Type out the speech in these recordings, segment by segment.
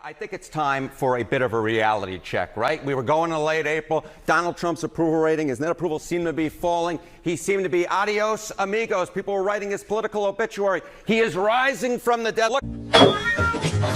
I think it's time for a bit of a reality check, right? We were going to late April. Donald Trump's approval rating, his net approval seemed to be falling. He seemed to be adios, amigos. People were writing his political obituary. He is rising from the dead.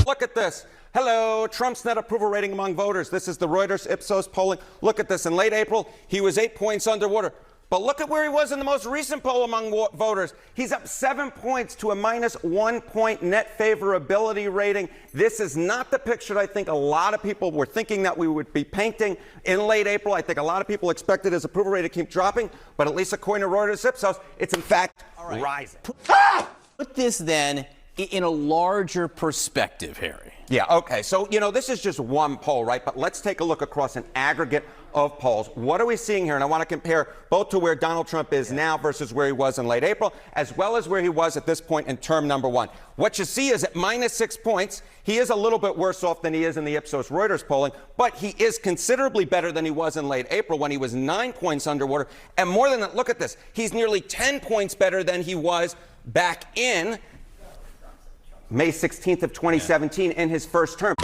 Look at this. Hello, Trump's net approval rating among voters. This is the Reuters-IPSOS polling. Look at this. In late April, he was 8 points underwater. But look at where he was in the most recent poll among voters. He's up 7 points to a -1 point net favorability rating. This is not the picture that I think a lot of people were thinking that we would be painting in late April. I think a lot of people expected his approval rating to keep dropping, but at least according to Reuters-IPSOS, it's in fact rising. Put this then in a larger perspective, Harry. Yeah, okay. So, this is just one poll, right? But let's take a look across an aggregate of polls. What are we seeing here? And I want to compare both to where Donald Trump is now versus where he was in late April, as well as where he was at this point in term number one. What you see is at -6 points, he is a little bit worse off than he is in the Ipsos Reuters polling, but he is considerably better than he was in late April when he was 9 points underwater. And more than that, look at this. He's nearly 10 points better than he was back in May 16th of 2017 in his first term.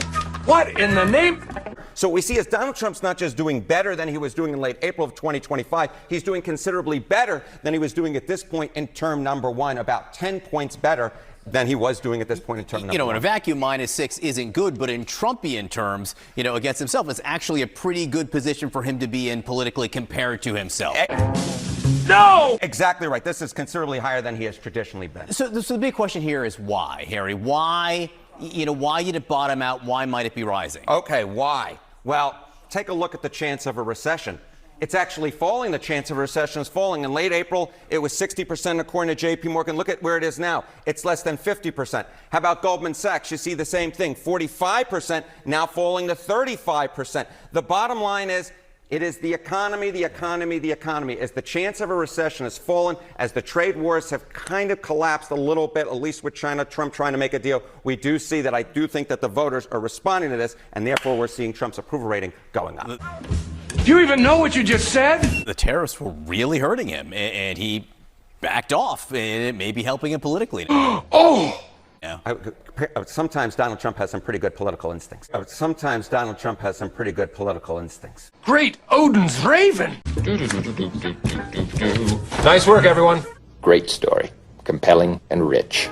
What in the name? So what we see is Donald Trump's not just doing better than he was doing in late April of 2025, he's doing considerably better than he was doing at this point in term number one, about 10 points better than he was doing at this point in term number one. In a vacuum, -6 isn't good, but in Trumpian terms, against himself, it's actually a pretty good position for him to be in politically compared to himself. No! Exactly right. This is considerably higher than he has traditionally been. So the big question here is why, Harry? Why did it bottom out? Why might it be rising? Okay, why? Well, take a look at the chance of a recession. It's actually falling. The chance of a recession is falling. In late April, it was 60% according to J.P. Morgan. Look at where it is now. It's less than 50%. How about Goldman Sachs? You see the same thing. 45%, now falling to 35%. The bottom line is, it is the economy, the economy, the economy. As the chance of a recession has fallen, as the trade wars have kind of collapsed a little bit, at least with China, Trump trying to make a deal, we do see that I do think that the voters are responding to this, and therefore we're seeing Trump's approval rating going up. Do you even know what you just said? The tariffs were really hurting him, and he backed off, and it may be helping him politically. Oh! Yeah. Sometimes Donald Trump has some pretty good political instincts. Sometimes Donald Trump has some pretty good political instincts. Great Odin's Raven! Nice work, everyone. Great story. Compelling and rich.